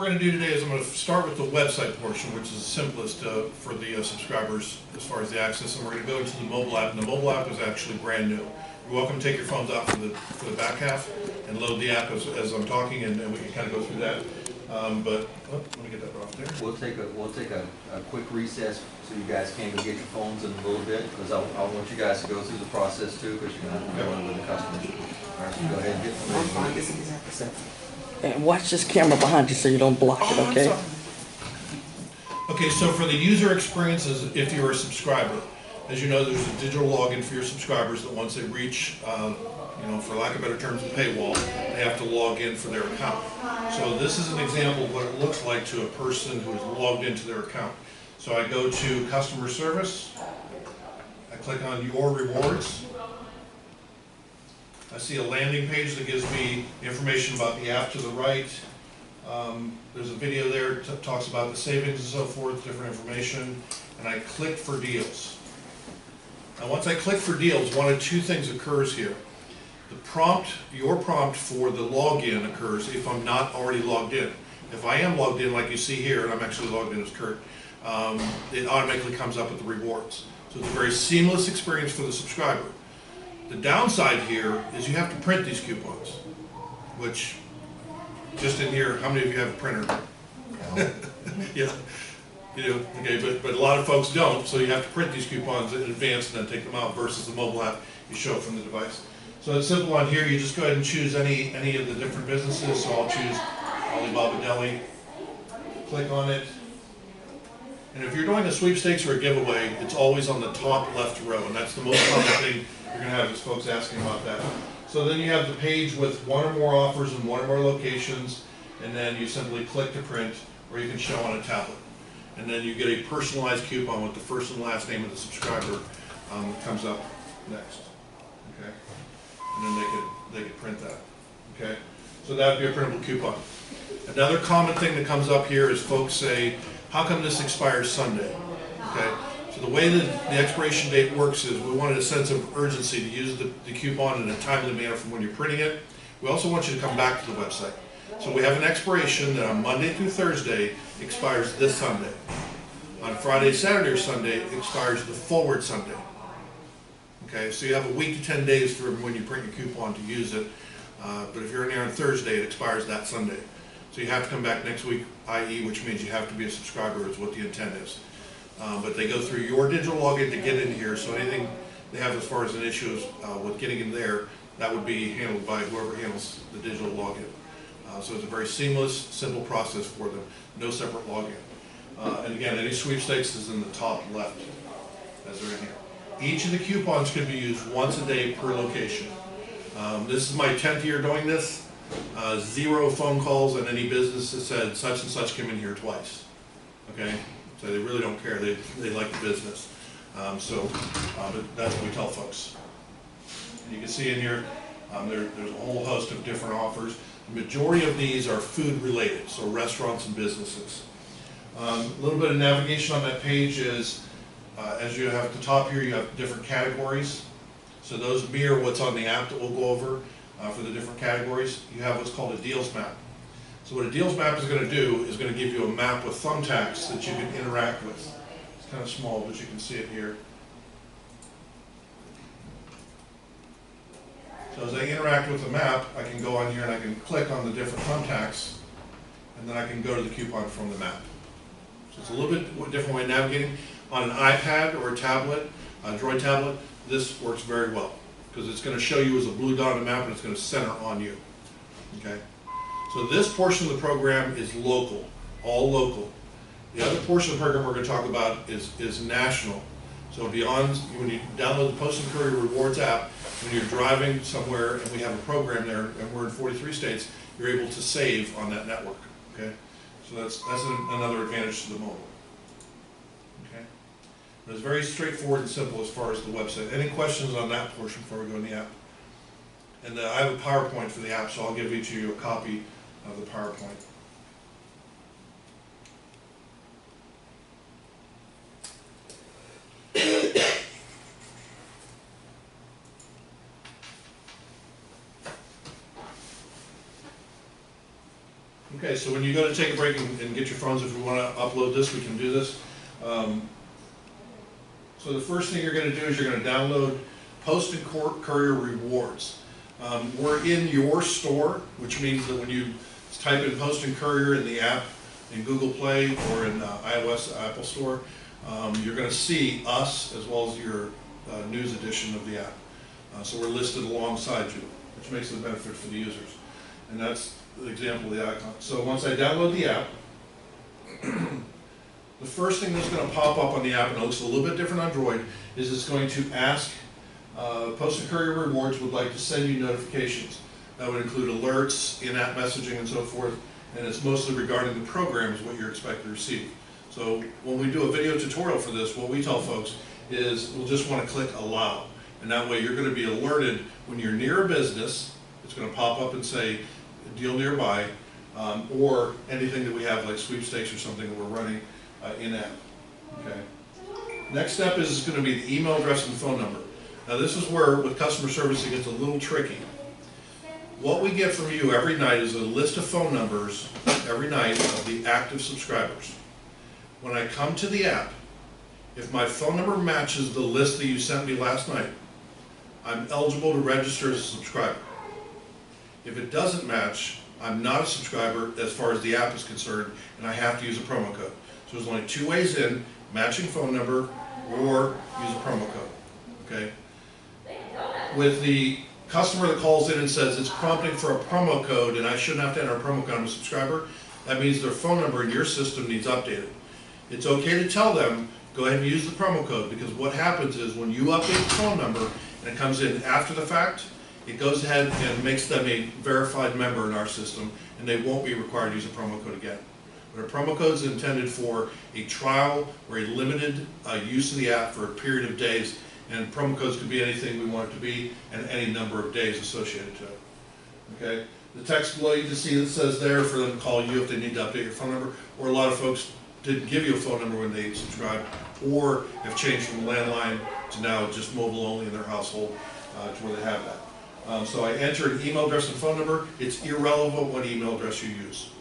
we're going to do today is I'm going to start with the website portion, which is the simplest for the subscribers as far as the access, and we're going to go into the mobile app, and the mobile app is actually brand new. You're welcome to take your phones out for the back half and load the app as I'm talking, and we can kind of go through that. Let me get that off there. We'll take a quick recess so you guys can go get your phones in a little bit, because I want you guys to go through the process too, because you're going to have to go in with the customers. All right, so go ahead and get them. And watch this camera behind you so you don't block it, okay? Okay, so for the user experiences, if you're a subscriber, as you know, there's a digital login for your subscribers that once they reach, for lack of better terms, the paywall, they have to log in for their account. So this is an example of what it looks like to a person who is logged into their account. So I go to customer service, I click on your rewards. I see a landing page that gives me information about the app to the right. There's a video there that talks about the savings and so forth, different information, and I click for deals. Now once I click for deals, one of two things occurs here. Your prompt for the login occurs if I'm not already logged in. If I am logged in, like you see here, and I'm actually logged in as Kurt, it automatically comes up with the rewards. So it's a very seamless experience for the subscriber. The downside here is you have to print these coupons, which, just in here, how many of you have a printer? Yeah, you do, okay, but a lot of folks don't, so you have to print these coupons in advance and then take them out, versus the mobile app, you show it from the device. So it's simple on here, you just go ahead and choose any of the different businesses, so I'll choose Alibaba Deli, click on it, and if you're doing a sweepstakes or a giveaway, it's always on the top left row, and that's the most common thing you're going to have is folks asking about that. So then you have the page with one or more offers in one or more locations, and then you simply click to print, or you can show on a tablet. And then you get a personalized coupon with the first and last name of the subscriber that comes up next. Okay, and then they could print that. Okay, so that would be a printable coupon. Another common thing that comes up here is folks say, "How come this expires Sunday?" Okay. So the way that the expiration date works is we wanted a sense of urgency to use the coupon in a timely manner from when you're printing it. We also want you to come back to the website. So we have an expiration that on Monday through Thursday expires this Sunday. On Friday, Saturday, or Sunday it expires the forward Sunday. Okay, so you have a week to 10 days from when you print your coupon to use it. But if you're in there on Thursday, it expires that Sunday. So you have to come back next week, i.e., which means you have to be a subscriber is what the intent is. But they go through your digital login to get in here, so anything they have as far as an issue with getting in there, that would be handled by whoever handles the digital login. So it's a very seamless, simple process for them, no separate login. And again, any sweepstakes is in the top left as they're in here. Each of the coupons can be used once a day per location. This is my 10th year doing this. 0 phone calls on any business that said such and such came in here twice. Okay? So they really don't care. They like the business. But that's what we tell folks. And you can see in here, there's a whole host of different offers. The majority of these are food related, so restaurants and businesses. A little bit of navigation on that page is, as you have at the top here, you have different categories. So those mirror what's on the app that we'll go over for the different categories. You have what's called a deals map. So what a deals map is going to do is going to give you a map with thumbtacks that you can interact with. It's kind of small, but you can see it here. So as I interact with the map, I can go on here and I can click on the different thumbtacks, and then I can go to the coupon from the map. So it's a little bit different way of navigating. On an iPad or a tablet, a Droid tablet, this works very well, because it's going to show you as a blue dot on the map and it's going to center on you. Okay? So this portion of the program is local, all local. The other portion of the program we're going to talk about is national. So beyond, when you download the Post and Courier Rewards app, when you're driving somewhere and we have a program there, and we're in 43 states, you're able to save on that network. Okay, so that's another advantage to the mobile. Okay, but it's very straightforward and simple as far as the website. Any questions on that portion before we go in the app? And I have a PowerPoint for the app, so I'll give each of you a copy of the PowerPoint. Okay, Okay, so when you go to take a break and get your phones, if we want to upload this, we can do this. So the first thing you're going to do is you're going to download Post and Courier Rewards. We're in your store, which means that when you type in Post and Courier in the app in Google Play or in iOS Apple Store, you're going to see us as well as your news edition of the app. So we're listed alongside you, which makes it a benefit for the users. And that's the example of the icon. So once I download the app, the first thing that's going to pop up on the app, and it looks a little bit different on Droid, is it's going to ask Post and Courier Rewards would like to send you notifications. That would include alerts, in-app messaging, and so forth. And it's mostly regarding the programs, what you're expected to receive. So when we do a video tutorial for this, what we tell folks is we'll just want to click allow. And that way you're going to be alerted when you're near a business. It's going to pop up and say deal nearby, or anything that we have like sweepstakes or something that we're running in-app. Okay. Next step is going to be the email address and phone number. Now this is where with customer service it gets a little tricky. What we get from you every night is a list of phone numbers every night of the active subscribers. When I come to the app, if my phone number matches the list that you sent me last night, I'm eligible to register as a subscriber. If it doesn't match, I'm not a subscriber as far as the app is concerned, and I have to use a promo code. So there's only two ways in: matching phone number or use a promo code. Okay? With the customer that calls in and says it's prompting for a promo code and I shouldn't have to enter a promo code, I'm a subscriber, that means their phone number in your system needs updated. It's okay to tell them, go ahead and use the promo code, because what happens is when you update the phone number and it comes in after the fact, it goes ahead and makes them a verified member in our system, and they won't be required to use a promo code again. But a promo code is intended for a trial or a limited use of the app for a period of days, and promo codes could be anything we want it to be and any number of days associated to it. Okay? The text below you can see that says there for them to call you if they need to update your phone number, or a lot of folks didn't give you a phone number when they subscribed, or have changed from landline to now just mobile only in their household to where they have that. So I enter an email address and phone number. It's irrelevant what email address you use.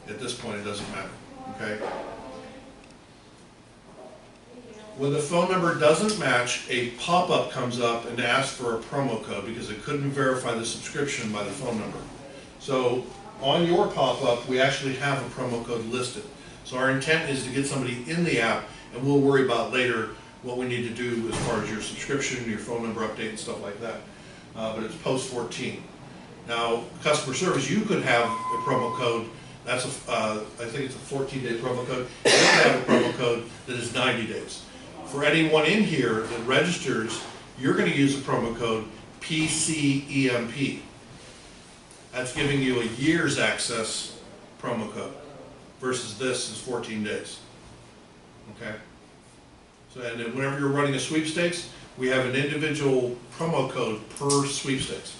At this point, it doesn't matter. Okay? When the phone number doesn't match, a pop-up comes up and asks for a promo code because it couldn't verify the subscription by the phone number. So on your pop-up, we actually have a promo code listed. So our intent is to get somebody in the app, and we'll worry about later what we need to do as far as your subscription, your phone number update, and stuff like that. But it's post 14. Now, customer service, you could have a promo code. That's I think it's a 14-day promo code. You could have a promo code that is 90 days. For anyone in here that registers, you're going to use a promo code PCEMP. That's giving you a year's access promo code versus this is 14 days. Okay? So, and then whenever you're running a sweepstakes, we have an individual promo code per sweepstakes.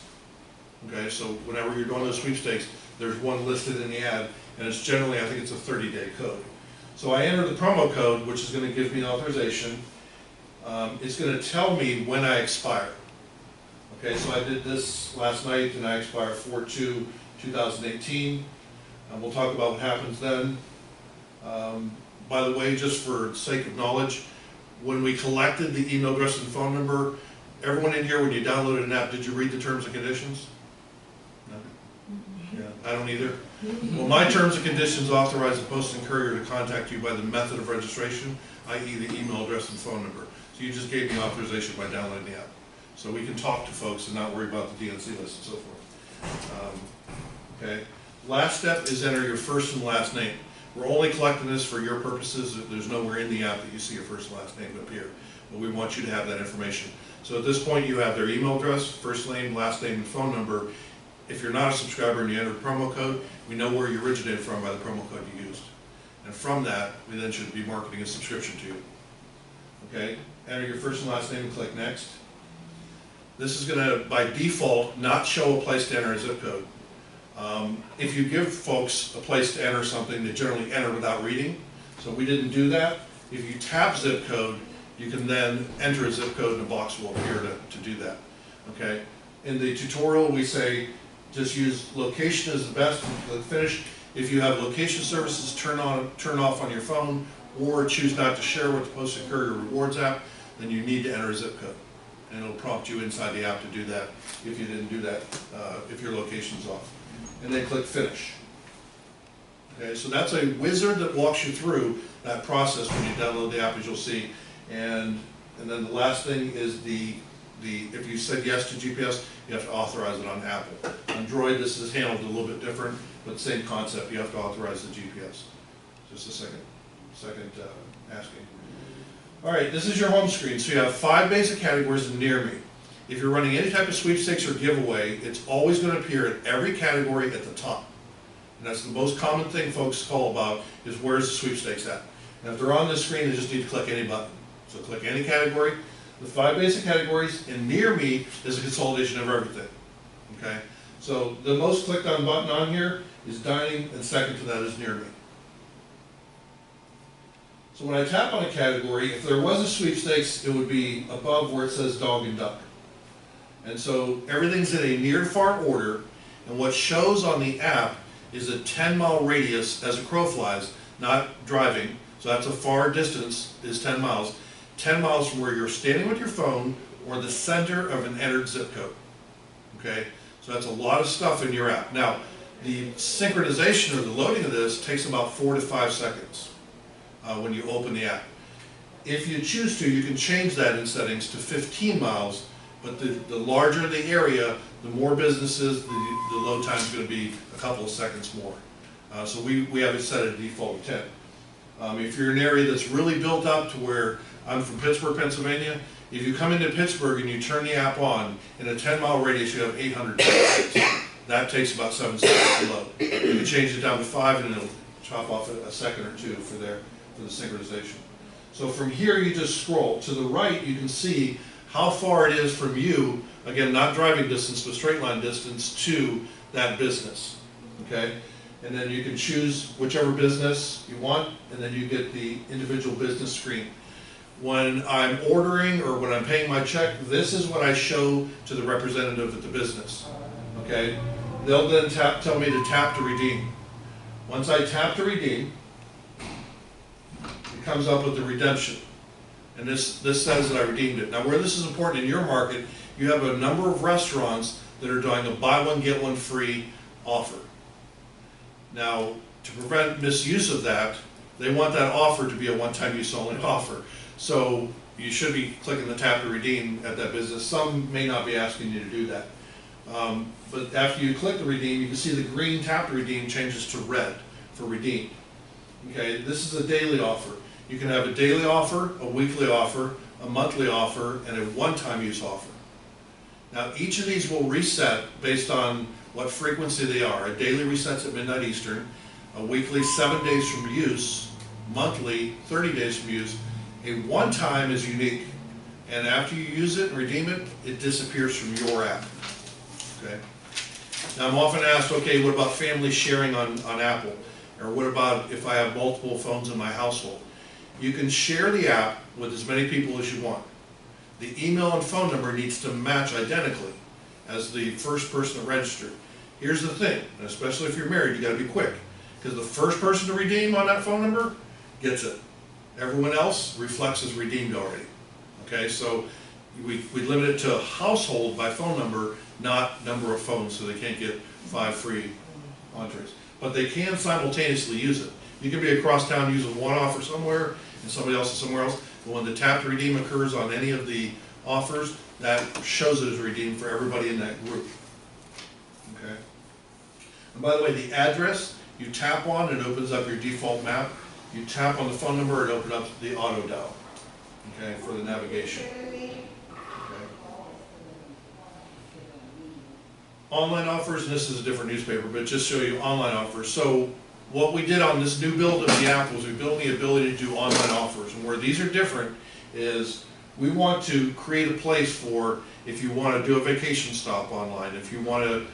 Okay, so whenever you're doing those sweepstakes, there's one listed in the ad, and it's generally, I think it's a 30-day code. So I enter the promo code, which is going to give me authorization. It's going to tell me when I expire. Okay, so I did this last night, and I expire 4/2/2018. And we'll talk about what happens then. By the way, just for sake of knowledge, when we collected the email address and phone number, everyone in here, when you downloaded an app, did you read the terms and conditions? No? Yeah, I don't either. Well, my terms and conditions authorize the Post and Courier to contact you by the method of registration, i.e. the email address and phone number. So you just gave me authorization by downloading the app. So we can talk to folks and not worry about the DNC list and so forth. Okay. Last step is enter your first and last name. We're only collecting this for your purposes. There's nowhere in the app that you see your first and last name appear. But we want you to have that information. So at this point, you have their email address, first name, last name, and phone number. If you're not a subscriber and you enter the promo code, we know where you originated from by the promo code you used. And from that, we then should be marketing a subscription to you. Okay? Enter your first and last name and click next. This is going to, by default, not show a place to enter a zip code. If you give folks a place to enter something, they generally enter without reading. So we didn't do that. If you tap zip code, you can then enter a zip code and a box will appear to do that. Okay? In the tutorial, we say just use location as the best. Click finish. If you have location services turn off on your phone, or choose not to share with the Postal Courier Rewards app, then you need to enter a zip code. And it'll prompt you inside the app to do that if you didn't do that, if your location's off. And then click Finish. Okay, so that's a wizard that walks you through that process when you download the app, as you'll see. And then the last thing is if you said yes to GPS, you have to authorize it on Apple. Android, this is handled a little bit different, but same concept, you have to authorize the GPS. Just a second asking. All right, this is your home screen. So you have 5 basic categories in Near Me. If you're running any type of sweepstakes or giveaway, it's always going to appear in every category at the top. And that's the most common thing folks call about, is where's the sweepstakes at? And if they're on this screen, they just need to click any button. So click any category. The 5 basic categories in Near Me is a consolidation of everything. Okay? So the most clicked on button on here is dining, and second to that is Near Me. So when I tap on a category, if there was a sweepstakes, it would be above where it says dog and duck. And so everything's in a near to far order, and what shows on the app is a 10-mile radius as a crow flies, not driving. So that's a far distance, is 10 miles. 10 miles from where you're standing with your phone or the center of an entered zip code. Okay? So that's a lot of stuff in your app. Now, the synchronization or the loading of this takes about 4 to 5 seconds when you open the app. If you choose to, you can change that in settings to 15 miles, but the larger the area, the more businesses, the load time is going to be a couple of seconds more. So we have it set at a default of 10. If you're in an area that's really built up to where, I'm from Pittsburgh, Pennsylvania, if you come into Pittsburgh and you turn the app on, in a 10-mile radius you have 800 pages. That takes about 7 seconds to load. You can change it down to 5 and it'll chop off a second or 2 for the synchronization. So from here you just scroll. To the right you can see how far it is from you, again not driving distance but straight line distance, to that business. Okay? And then you can choose whichever business you want, and then you get the individual business screen. When I'm ordering or when I'm paying my check, this is what I show to the representative at the business. Okay? They'll then tell me to tap to redeem. Once I tap to redeem, it comes up with the redemption. And this says that I redeemed it. Now where this is important in your market, you have a number of restaurants that are doing a buy one, get one free offer. Now, to prevent misuse of that, they want that offer to be a one-time use only offer. So you should be clicking the tap to redeem at that business. Some may not be asking you to do that. But after you click the redeem, you can see the green tap to redeem changes to red for redeemed. Okay, this is a daily offer. You can have a daily offer, a weekly offer, a monthly offer, and a one-time use offer. Now each of these will reset based on what frequency they are. A daily resets at midnight Eastern, a weekly 7 days from use, monthly 30 days from use. A one-time is unique, and after you use it and redeem it, it disappears from your app. Okay. Now I'm often asked, okay, what about family sharing on Apple? Or what about if I have multiple phones in my household? You can share the app with as many people as you want. The email and phone number needs to match identically as the first person that registered. Here's the thing, and especially if you're married, you gotta be quick, because the first person to redeem on that phone number gets it. Everyone else reflects as redeemed already. Okay, so we limit it to household by phone number, not number of phones, so they can't get 5 free entrees. But they can simultaneously use it. You can be across town using one offer somewhere and somebody else is somewhere else. But when the tap to redeem occurs on any of the offers, that shows it as redeemed for everybody in that group. Okay. And by the way, the address, you tap on, it opens up your default map. You tap on the phone number, it opens up the auto dial, okay, for the navigation. Okay. Online offers, and this is a different newspaper, but just show you online offers. So what we did on this new build of the app was we built the ability to do online offers. And where these are different is we want to create a place for if you want to do a vacation stop online, if you want to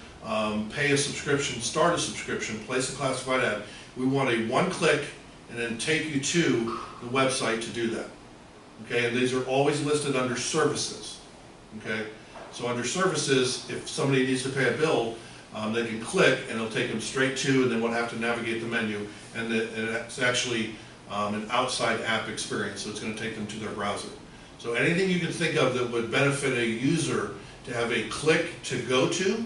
pay a subscription, start a subscription, place a classified ad. We want a one-click and then take you to the website to do that. Okay, and these are always listed under services. Okay, so under services, if somebody needs to pay a bill, They can click and it'll take them straight to, and then won't have to navigate the menu. And it's actually an outside app experience, so it's going to take them to their browser. So anything you can think of that would benefit a user to have a click to go to,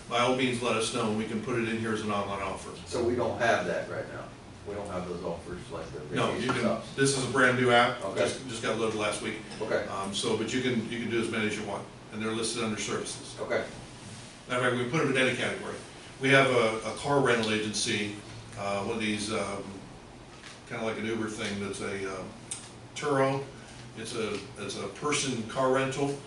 by all means let us know and we can put it in here as an online offer. So we don't have that right now? We don't have those offers like the No, you vacation can, stops? this is a brand new app, Okay. just got loaded last week. Okay, But you can do as many as you want, and they're listed under services. okay. Matter of fact, we put them in any category. We have a car rental agency, one of these, kind of like an Uber thing, that's a Turo. It's a person car rental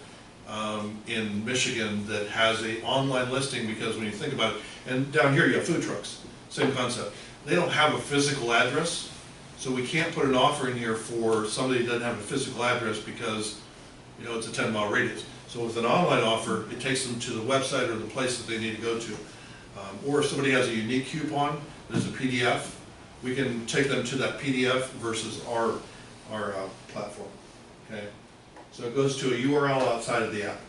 in Michigan that has a online listing, because when you think about it, and down here you have food trucks, same concept. They don't have a physical address, so we can't put an offer in here for somebody that doesn't have a physical address because, you know, it's a 10-mile radius. So with an online offer, it takes them to the website or the place that they need to go to. Or if somebody has a unique coupon, there's a PDF, we can take them to that PDF versus our platform, okay? So it goes to a URL outside of the app.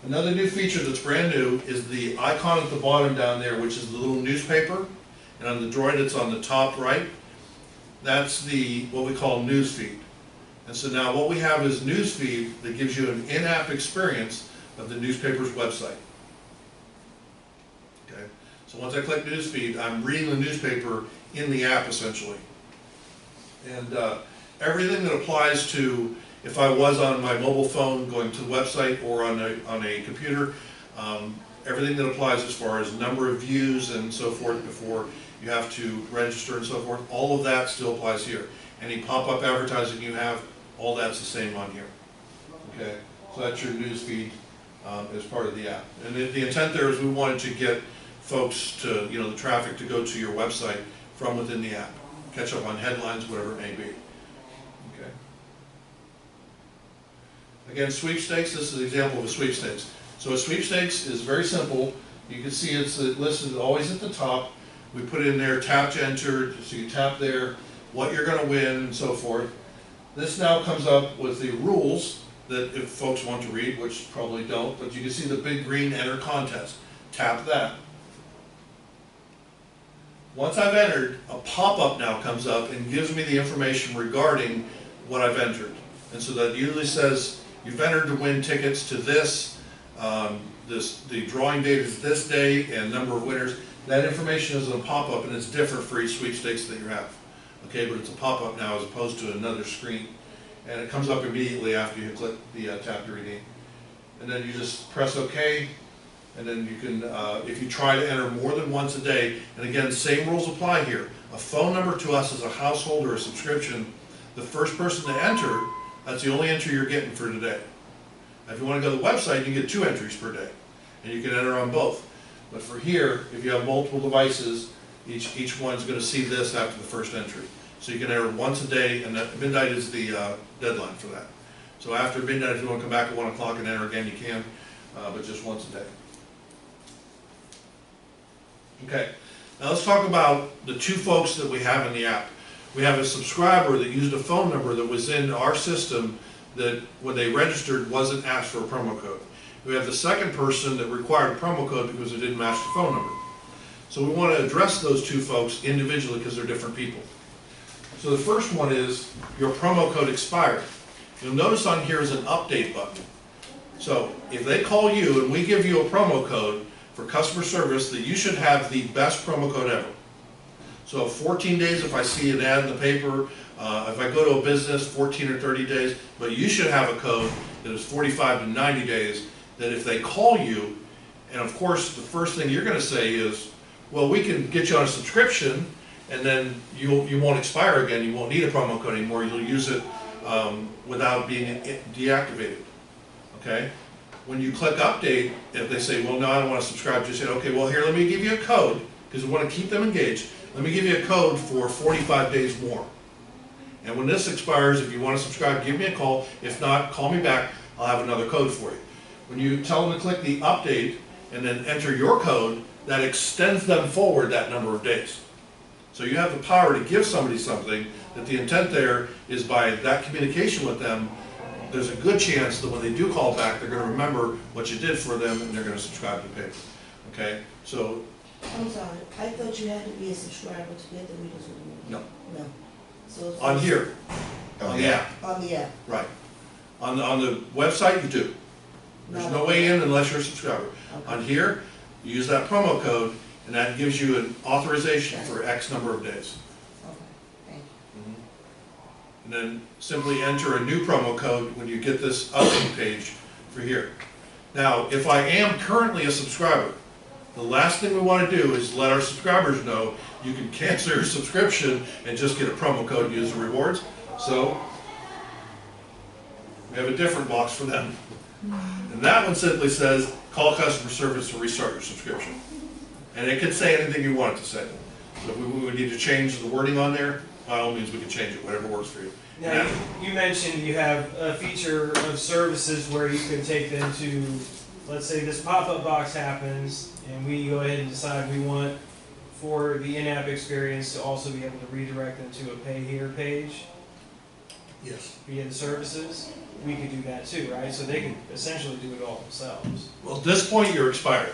Another new feature that's brand new is the icon at the bottom down there, which is the little newspaper, and on the Droid it's on the top right. That's what we call news feed. And so now what we have is news feed that gives you an in-app experience of the newspaper's website. Okay, so once I click news feed, I'm reading the newspaper in the app essentially. And everything that applies to, if I was on my mobile phone going to the website or on a computer, everything that applies as far as number of views and so forth before you have to register and so forth, all of that still applies here. Any pop-up advertising you have, all that's the same on here. Okay, so that's your news feed as part of the app. And the intent there is we wanted to get folks to, you know, the traffic to go to your website from within the app, catch up on headlines, whatever it may be. Okay. Again, sweepstakes, this is an example of a sweepstakes. So a sweepstakes is very simple. You can see it's listed always at the top. We put in there, tap to enter, so you tap there, what you're going to win, and so forth. This now comes up with the rules that if folks want to read, which probably don't, but you can see the big green enter contest. Tap that. Once I've entered, a pop-up now comes up and gives me the information regarding what I've entered. And so that usually says, you've entered to win tickets to this, the drawing date is this day, and number of winners. That information is in a pop-up, and it's different for each sweepstakes that you have. Okay, but it's a pop-up now as opposed to another screen. And it comes up immediately after you click the tap to redeem. And then you just press OK, and then you can, if you try to enter more than once a day, and again, same rules apply here. A phone number to us as a household or a subscription, the first person to enter, that's the only entry you're getting for today. Now, if you want to go to the website, you get 2 entries per day, and you can enter on both. But for here, if you have multiple devices, each one's going to see this after the first entry. So you can enter once a day, and midnight is the deadline for that. So after midnight, if you want to come back at 1 o'clock and enter again, you can, but just once a day. Okay, now let's talk about the 2 folks that we have in the app. We have a subscriber that used a phone number that was in our system that when they registered wasn't asked for a promo code. We have the second person that required a promo code because it didn't match the phone number. So we want to address those 2 folks individually because they're different people. So the first one is your promo code expired. You'll notice on here is an update button. So if they call you and we give you a promo code for customer service, that you should have the best promo code ever. So 14 days if I see an ad in the paper, if I go to a business, 14 or 30 days, but you should have a code that is 45 to 90 days, that if they call you, and of course the first thing you're going to say is, well, we can get you on a subscription, and then you won't expire again, you won't need a promo code anymore, you'll use it without being deactivated, okay? When you click update, if they say, well, no, I don't want to subscribe, just say, okay, well, here, let me give you a code, because we want to keep them engaged. Let me give you a code for 45 days more. And when this expires, if you want to subscribe, give me a call. If not, call me back, I'll have another code for you. When you tell them to click the update and then enter your code, that extends them forward that number of days. So you have the power to give somebody something, that the intent there is by that communication with them, there's a good chance that when they do call back, they're going to remember what you did for them and they're going to subscribe to the paper. okay? So, I'm sorry, I thought you had to be a subscriber to get the Readers Reward. no, No. So it's on here, on the app, on the app. right. On the website, you do. There's no way in unless you're a subscriber. Okay. On here, you use that promo code, and that gives you an authorization for X number of days. Okay, thank you. And then simply enter a new promo code when you get this update page for here. Now, if I am currently a subscriber, the last thing we want to do is let our subscribers know you can cancel your subscription and just get a promo code and use the rewards. So, we have a different box for them. And that one simply says, call customer service to restart your subscription. And it could say anything you want it to say. So if we would need to change the wording on there, by all means, we can change it, whatever works for you. Now, you mentioned you have a feature of services where you can take them to, let's say this pop-up box happens, and we go ahead and decide we want for the in-app experience to also be able to redirect them to a pay here page Yes. via the services. We could do that too, right? So they can essentially do it all themselves. Well, at this point, you're expired.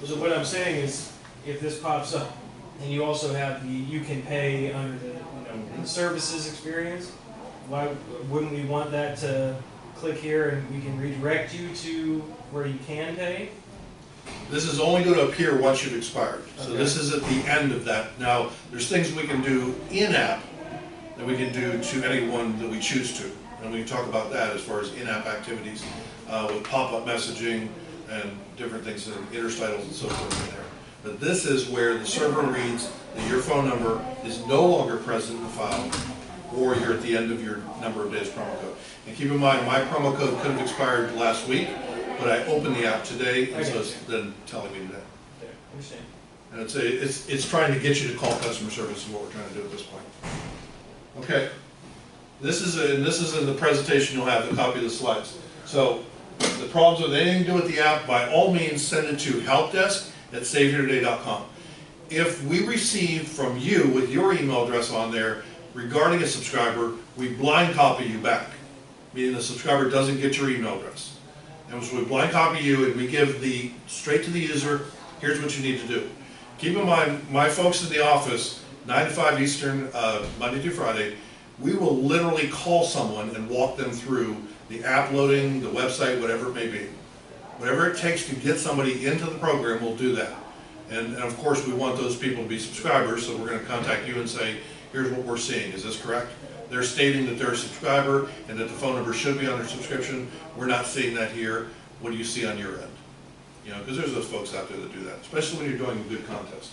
So what I'm saying is, if this pops up, and you also have the, you can pay under the, the services experience, why wouldn't we want that to click here and we can redirect you to where you can pay? This is only going to appear once you've expired. So Okay. this is at the end of that. Now, there's things we can do in-app that we can do to anyone that we choose to. And we can talk about that as far as in-app activities with pop-up messaging and different things, and interstitals and so forth in there. But this is where the server reads that your phone number is no longer present in the file, or you're at the end of your number of days promo code. And keep in mind, my promo code could have expired last week, but I opened the app today, and so it's then telling me today. Okay, understand. And it's trying to get you to call customer service is what we're trying to do at this point. Okay. This is in the presentation, you'll have a copy of the slides. So, the problems with anything to do with the app, by all means, send it to helpdesk@saveyourday.com. If we receive from you with your email address on there regarding a subscriber, we blind copy you back, meaning the subscriber doesn't get your email address. And so we blind copy you and we give straight to the user, here's what you need to do. Keep in mind, my folks in the office, 9 to 5 Eastern, Monday through Friday, we will literally call someone and walk them through the app loading, the website, whatever it may be. Whatever it takes to get somebody into the program, we'll do that. And of course, we want those people to be subscribers, so we're going to contact you and say, here's what we're seeing, is this correct? They're stating that they're a subscriber and that the phone number should be on their subscription. We're not seeing that here. What do you see on your end? You know, because there's those folks out there that do that, especially when you're doing a good contest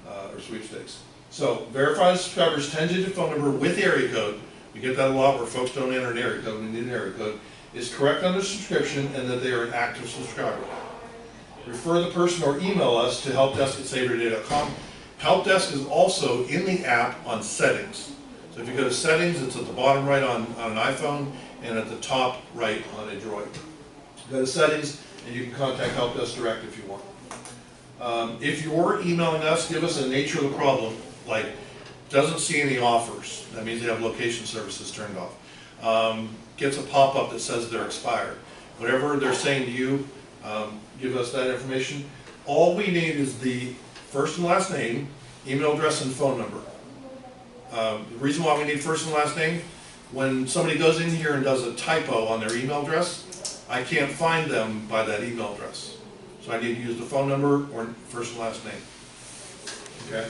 or sweepstakes. So, verify the subscriber's 10-digit phone number with area code. We get that a lot where folks don't enter an area code, we need an area code. Is correct on their subscription and that they are an active subscriber. Refer the person or email us to helpdesk@saveyourday.com. Helpdesk is also in the app on settings. So if you go to settings, it's at the bottom right on an iPhone and at the top right on a Droid. Go to settings and you can contact Helpdesk direct if you want. If you're emailing us, give us a nature of the problem, like doesn't see any offers. That means they have location services turned off. Gets a pop-up that says they're expired. Whatever they're saying to you, give us that information. All we need is the first and last name, email address, and phone number. The reason why we need first and last name, when somebody goes in here and does a typo on their email address, I can't find them by that email address. So I need to use the phone number or first and last name. Okay?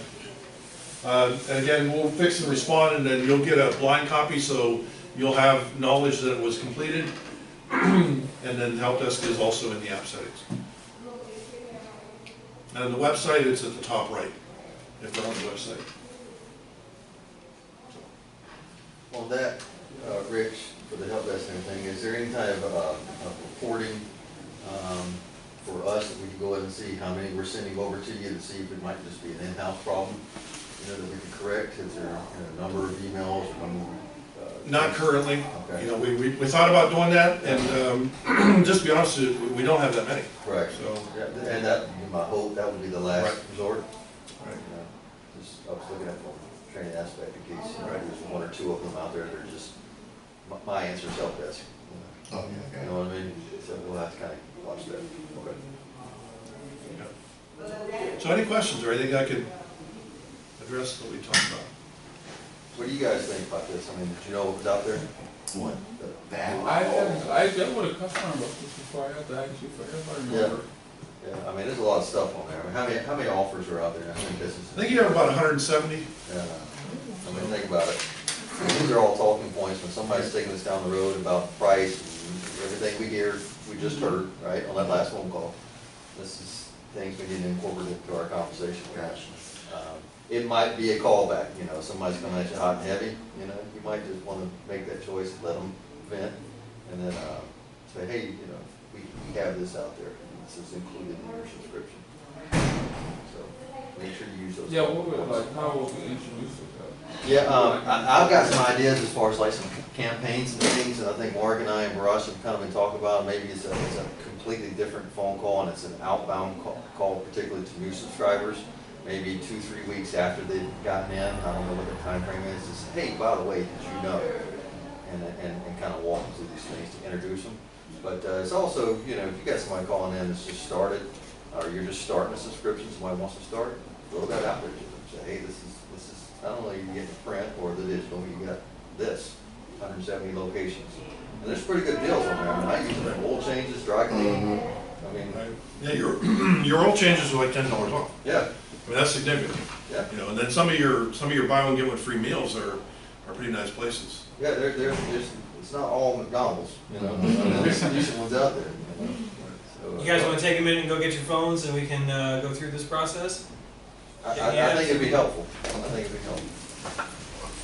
And again, we'll fix and respond, and then you'll get a blind copy, so you'll have knowledge that it was completed. And then Helpdesk is also in the app settings. And on the website, it's at the top right, if they're on the website. On that, Rich, for the help desk and everything, is there any type of reporting for us that we can go ahead and see how many we're sending over to you to see if it might just be an in-house problem, that we can correct? Is there a number of emails or number of, Not currently. Okay. You know, we thought about doing that, and just to be honest, we don't have that many. Correct. So, Yeah, and that would be my hope, that would be the last Right. resort. right. Just, I was looking at the training aspect in case, Right. there's one or two of them out there that are just, my answer is help desk. Oh, You know what I mean? So we'll have to kind of watch that. Okay. Yeah. So any questions or anything I could address that we talked about? What do you guys think about this? I mean, did you know what was out there? What? That? I dealt with a customer about this before, I have to ask you for everybody remember. Yeah, I mean, there's a lot of stuff on there. I mean, how many offers are out there? How many businesses? I think you have about 170. Yeah, I mean, think about it. These are all talking points when somebody's taking us down the road about price and everything we hear, we just heard, right, on that last phone call. This is things we need to incorporate into our conversation. It might be a callback, you know, somebody's coming at you hot and heavy, you know, you might just want to make that choice, let them vent, and then say, hey, you know, we have this out there, this is included in your subscription. So make sure you use those. Yeah, what would, like, how would we introduce it? Yeah, I've got some ideas as far as like some campaigns and things, and I think Mark and I and Barash have kind of been talking about, maybe it's a completely different phone call, and it's an outbound call particularly to new subscribers, maybe 2-3 weeks after they've gotten in, I don't know what the time frame is, just, hey, by the way, did you know? And kind of walk them through these things to introduce them. But it's also, you know, if you got somebody calling in that's just started, or you're just starting a subscription, somebody wants to start, throw that out there to them, say, hey, this is not only you get the print or the digital, you got this, 170 locations. And there's pretty good deals on there. I mean, I use it for oil changes, dry cleaning. I mean, Yeah, your oil changes are like $10 off. yeah, I mean, that's significant. yeah, You know, and then some of your buy one, get one free meals are pretty nice places. yeah. There's it's not all McDonald's, you know. There's some decent ones out there. You know? So, You guys want to take a minute and go get your phones and we can go through this process? I think it'd be helpful. I think it'd be helpful.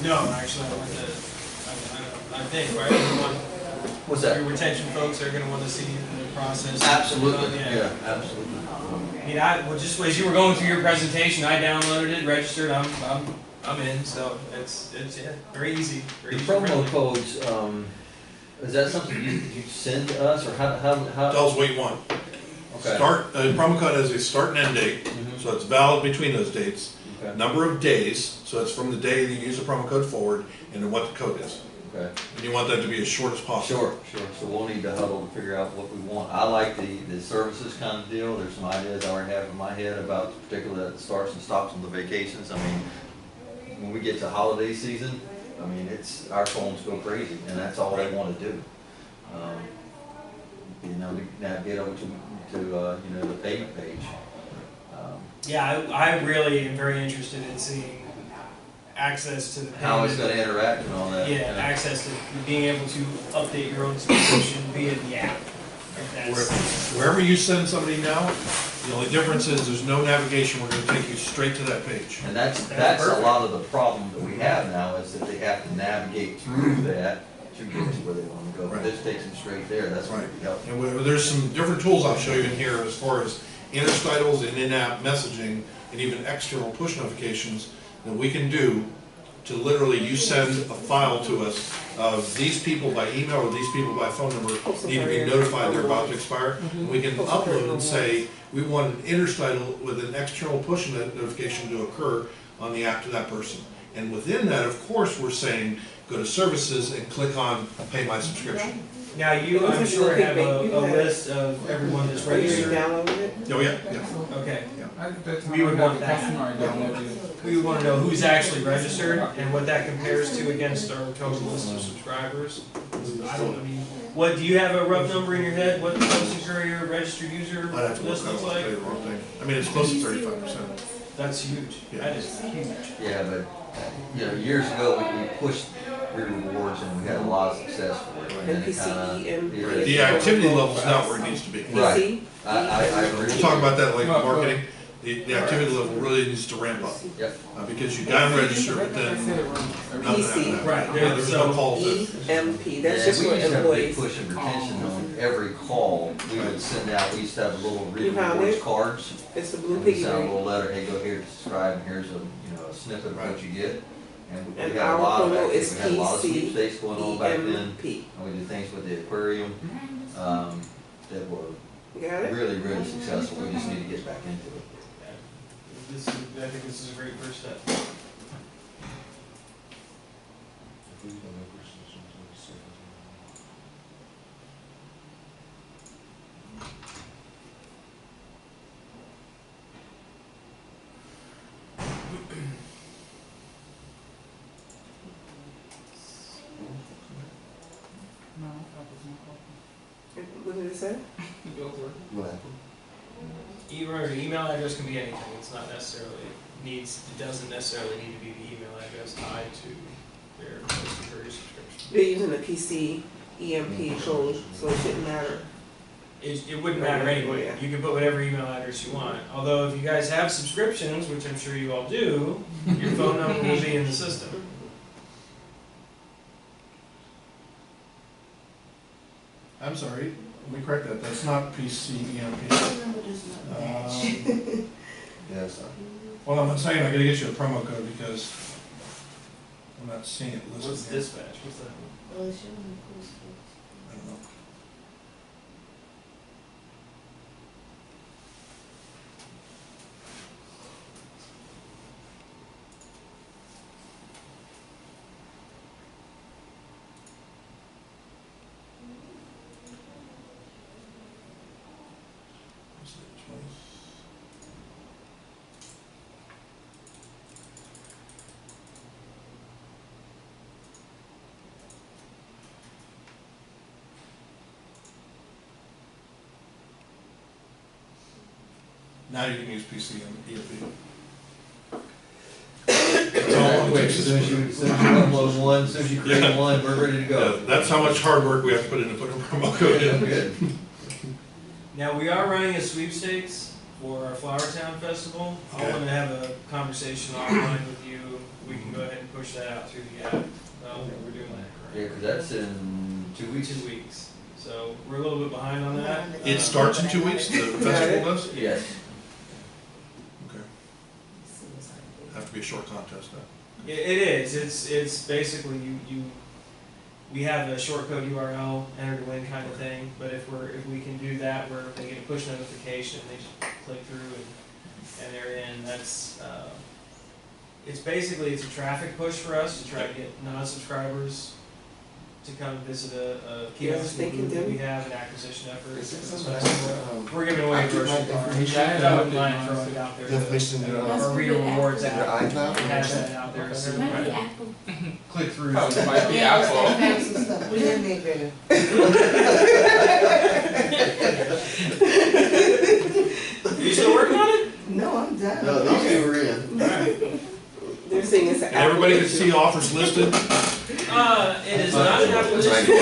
No, actually, I think, right? Everyone- What's that? Your retention folks are gonna want to see the process. Absolutely, Yeah. yeah, absolutely. I mean, well, just as you were going through your presentation, I downloaded it, registered, I'm in, so it's yeah, very easy. Very The user promo friendly. codes, is that something you send to us, or how? Tell us what you want. Okay. Start, promo code has a start and end date, Mhm. so it's valid between those dates. Okay, Number of days, so it's from the day that you use the promo code forward, and then what the code is. okay. And you want that to be as short as possible. Sure, so we'll need to huddle to figure out what we want. I like the services kind of deal, there's some ideas I already have in my head about particularly the starts and stops on the vacations. I mean, when we get to holiday season, I mean, it's, our phones go crazy, and that's all they wanna do. You know, to navigate over to you know, the payment page. Yeah, I really am very interested in seeing access to the How it's payment. gonna interact and all that. Yeah, access to being able to update your own subscription via the app. If that's- Wherever you send somebody now, the only difference is there's no navigation, we're gonna take you straight to that page. And that's a perfect. lot of the problem that we have now, is that they have to navigate through that to get to where they wanna go. But Right. this takes them straight there, that's what Right. we help. And there's some different tools I'll show you in here as far as interstitles and in-app messaging and even external push notifications that we can do to literally, you send a file to us of these people by email or these people by phone number need to be notified they're about to expire. And we can upload and say, we want an interstitle with an external push notification to occur on the app to that person. And within that, of course, we're saying, go to services and click on pay my subscription. Now, you, I'm sure, have a list of everyone that's You registered. downloaded it? Oh, yeah. Okay. I think that's We would how I want have that. the customer I downloaded it. We would want to know who's actually registered and what that compares to against our total list of subscribers. I don't, I mean, what, do you have a rough number in your head, what the Postal Courier registered user I'd have to look, list I don't looks want to tell like? you the wrong thing. I mean, it's close to 35%. That's huge. Yeah. That is huge. Yeah, but, you know, years ago, we pushed rewards and we had a lot of success for it. And then it kinda- The activity level's not where it needs to be. Right. I agree. We'll talk about that like marketing. The activity level really needs to ramp up. Yep. Because you gotta register, but I said then it wrong. nothing Every- happened. Right, There's no so calls in. EMP, that's Yeah, just we for used to have a big employees. push of retention on every call. We would send out, we used to have little You found rewards it? cards. It's the blue And we piggy send a bank. little letter, hey, go here to subscribe, and here's a, you know, a snippet of what you get. And we And had a our lot of, promo is we had a lot of sweepstakes going on back then. EMP. And we did things with the aquarium, that were You got it? really, really successful. We just need to get back into it. This is, I think this is a great first step. No, Apple's not open. What did it say? The bill's working. What happened? Remember, the email address can be anything. It's not necessarily it doesn't necessarily need to be the email address tied to their postal courier subscription. They're using the PC EMP code, so it shouldn't matter. It wouldn't matter anyway. You can put whatever email address you want. Although if you guys have subscriptions, which I'm sure you all do, your phone number will be in the system. I'm sorry, let me correct that, that's not PCEMP. Phone number does not match. Yes, Well, I'm saying I gotta get you a promo code because I'm not seeing it listed What's here. dispatch? What's that? Well, it's showing post. I don't know. What's it, 20? Now you can use PC and EFB. Quick, as soon as you upload one, as soon as you create one, we're ready to Yeah, go. that's how much hard work we have to put in to put a promo code in. Good. Now, we are running a sweepstakes for our Flower Town Festival. I Okay. want to have a conversation offline with you. We can go ahead and push that out through the app. I don't think we're doing that Yeah, correct. 'cause that's in 2 weeks. 2 weeks. So we're a little bit behind on that. It starts in 2 weeks, the festival does? Yes. Okay, have to be a short contest then. It is. It's basically we have a short code URL, enter to win kind of thing. But if we can do that where they get a push notification, they just click through and they're in. That's it's a traffic push for us to try to get non-subscribers to come visit a kiosk they can booth that do. we have, an acquisition effort. Is it for this something festival. like, We're giving away I keep my grocery cards. information- I wouldn't mind throwing it out there. the information in your, Our Reader Rewards your app iCloud? has that out there, so Might be Apple. click through. Oh, it might be Yeah, Apple. they found some stuff. We didn't make better. You still working on it? No, I'm done. No, these two were in. They're saying it's an And everybody can Apple see offers listed. It is not an application.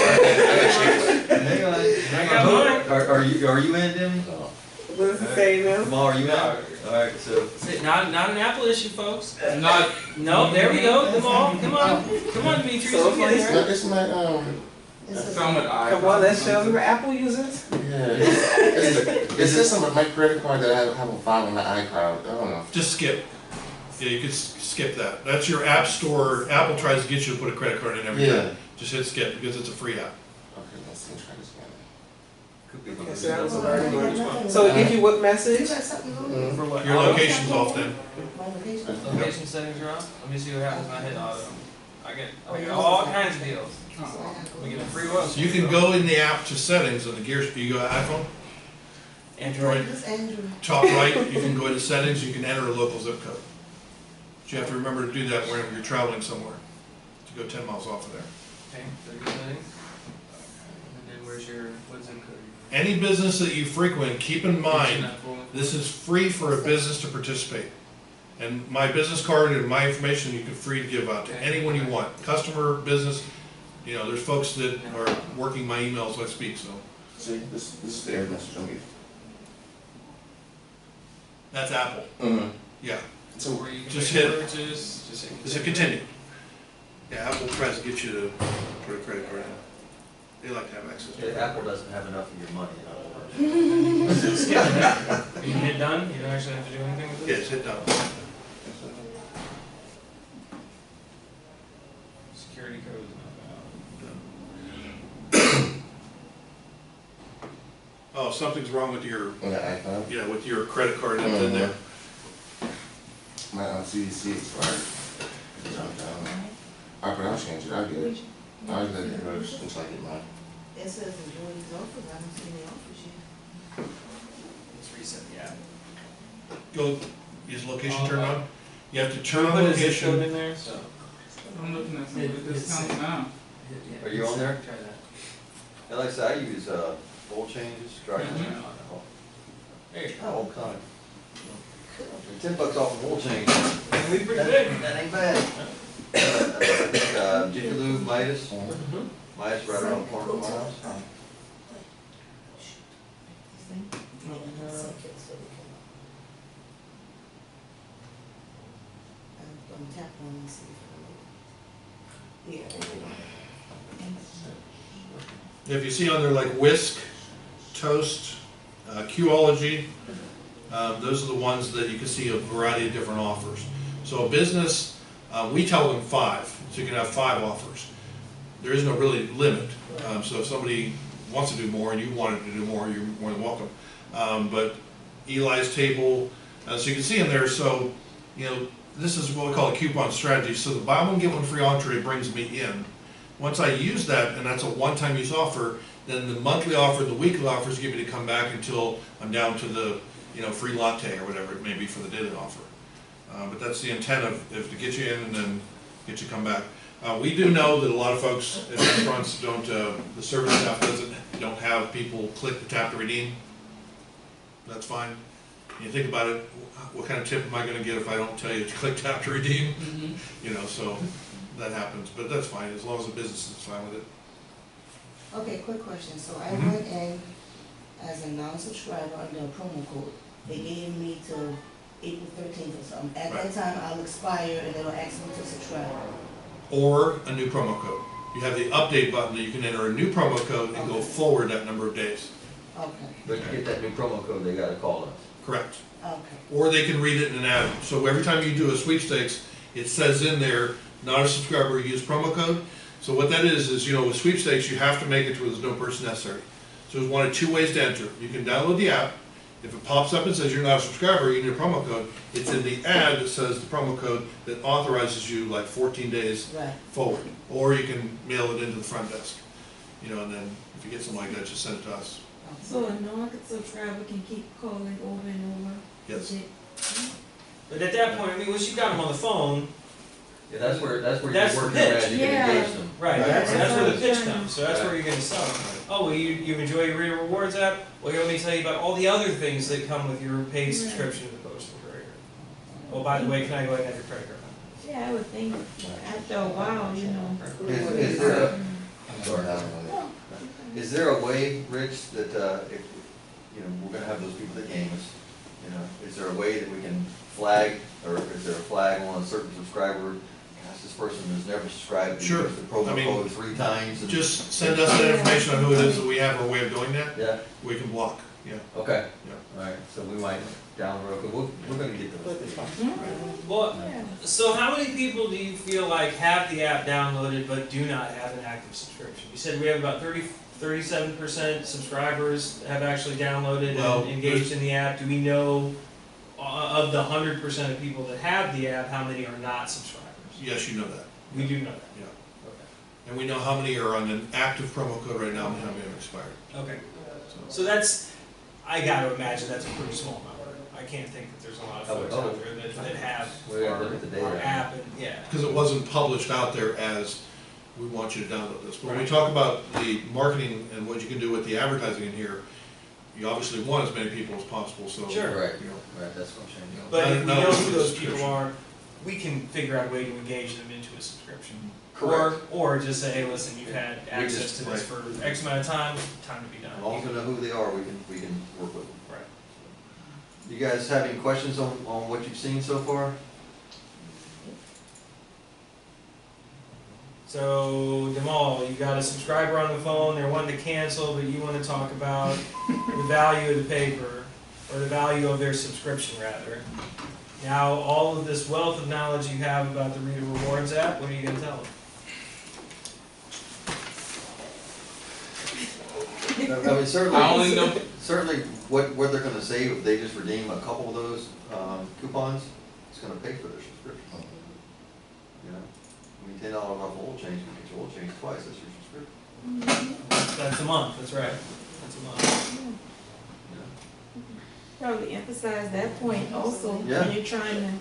Hang on. I got mine. Are you in, Demi? What does it say now? Jamal, are you in? Alright, so, Not an Apple issue, folks. Not. No, there we go. Come on, Demetrius. So You get it's there. It's my, It's a- Some with iPhone. Come on, that shows we're Apple users. yeah, it's just my credit card that I have a file on the iCloud, I don't know. Just skip. Yeah, you could skip that. That's your app store. Apple tries to get you to put a credit card in every Yeah. time. Just hit skip because it's a free app. Okay, let's try this again. could be. Okay, so that was a Well, I learning got one. nothing. So it gives you what You message? got something on Mhm. For what? Your location's off then. My location? Location settings are off. Let me see what happens when I hit auto. I get all kinds of deals. So I have to We go- get a free oil. So you can go in the app to settings on the gears. You go to iPhone, Android, This Andrew. top right, you can go into settings, you can enter a local zip code. But you have to remember to do that whenever you're traveling somewhere, to go 10 miles off of there. Okay, so your settings. And then where's your, what zip code? Any business that you frequent, keep in mind, That full- this is free for a business to participate. And my business card and my information, you can free to give out to anyone you want, customer, business. You know, there's folks that are working my emails, I speak, so. See, this is the error message I'm getting. That's Apple, Mm-hmm. yeah. So, Where you can Just make hit- purchase, just hit Does it continue? Yeah, Apple tries to get you to put a credit card in. They like to have access to it. Apple doesn't have enough of your money, in other words. Skip it. You hit done, you don't actually have to do anything with Yeah, it? just hit done. Security code is not Oh, something's wrong with your, on the iCloud, yeah, with your credit card that's in there. my CDC expired. Alright, but I'll change it, I'll get it. I'll let it go until I get mine. It says enjoy these offers. I don't see any offers yet. valid. Let's reset the app. Go, is location turned on? You have to turn on Put a zip location. code in there, so. I'm looking at some of the discounts now. Are you on there? Try that. And like I said, I use, oil changes, dry Mhm. Hey, all the time. $10 off an oil change. We pretty good. That ain't bad. I think, Jiffy Lube, Midas, Midas right around the corner of my house. I'm tap on and see if it will. Yeah. If you see on there like Whisk, Toast, Qology, those are the ones that you can see a variety of different offers. So a business, we tell them 5, so you can have 5 offers. There is no really limit. So if somebody wants to do more and you wanted to do more, you're more than welcome. But Eli's Table, so you can see in there, so, you know, this is what we call a coupon strategy. So the buy one, get one free entree brings me in. Once I use that, and that's a one-time use offer, then the monthly offer, the weekly offers give me to come back until I'm down to the, you know, free latte or whatever it may be for the daily offer. But that's the intent of to get you in and then get you come back. We do know that a lot of folks at restaurants don't, the service staff don't have people click the tap to redeem. That's fine. You think about it, what kind of tip am I gonna get if I don't tell you to click tap to redeem? You know, so that happens, but that's fine, as long as the business is fine with it. Okay, quick question. So I went in as a non-subscriber under a promo code. They gave me till April 13th or something. At that time, I'll expire and it'll ask me to subscribe. Or a new promo code. You have the update button that you can enter a new promo code and go forward that number of days. Okay, But to get that new promo code, they gotta call us. Correct. okay. Or they can read it in an ad. So every time you do a sweepstakes, it says in there, not a subscriber, use promo code. So what that is, you know, with sweepstakes, you have to make it to where there's no person necessary. So there's one of 2 ways to enter. You can download the app. If it pops up and says you're not a subscriber, you need a promo code, it's in the ad that says the promo code that authorizes you like 14 days Right. forward. Or you can mail it into the front desk. You know, and then if you get something like that, just send it to us. So a non-subscriber can keep calling over and over? Yes. Is it- But at that point, I mean, once you've got them on the phone, Yeah, that's where That's you the work your pitch. magic and Yeah. engage them. right, Right. that's where the pitch Right. comes, so that's where you're gonna sell. Oh, well, you enjoy your Reader Rewards app? Well, let me tell you about all the other things that come with your paid Right. subscription to the Postal Courier. Oh, by the way, can I go ahead and have your credit card? Yeah, I would think after a while, you know. Is there a, I'm sorry, I don't know. is there a way, Rich, that, if, you know, we're gonna have those people that game us, you know, is there a way that we can flag, or is there a flag on a certain subscriber? Gosh, this person has never subscribed, they Sure. used the promo I mean, code 3 times and. Just send us that information on who it is that we have our way of doing that. Yeah, We can block, yeah. okay. Yeah. Alright, so we might, down the road, 'cause we're gonna get those people. Well, Yeah. so how many people do you feel like have the app downloaded but do not have an active subscription? You said we have about 37% subscribers have actually downloaded Well, and engaged in the app. Do we know of the 100% of people that have the app, how many are not subscribers? Yes, you know that. We do know that. Yeah. Okay. And we know how many are on an active promo code right now and how many have expired. Okay. So that's, I gotta imagine that's a pretty small number. I can't think that there's a lot of folks out there that have We gotta look at the our data. app and, yeah. Because it wasn't published out there as, we want you to download this. But when we Right. talk about the marketing and what you can do with the advertising in here, you obviously want as many people as possible, so. Sure. Right, You know, right, that's what I'm saying. But if we Not know a who those subscription. people are, we can figure out a way to engage them into a subscription. Correct. Or just say, hey, listen, you've had We access just- to this for X amount of time, time to be As long as done. we know who they are, we can work with them. Right. You guys have any questions on what you've seen so far? So, Demal, you got a subscriber on the phone, they're wanting to cancel, but you wanna talk about the value of the paper, or the value of their subscription, rather. Now, all of this wealth of knowledge you have about the Reader Rewards app, what are you gonna tell them? I mean, certainly. I only know, Certainly, what they're gonna save if they just redeem a couple of those coupons, it's gonna pay for their subscription. You know, I mean, $10 off oil change, you get your oil change twice, that's your subscription. That's a month, that's right, that's a month. You know? Probably emphasize that point also Yeah. when you're trying to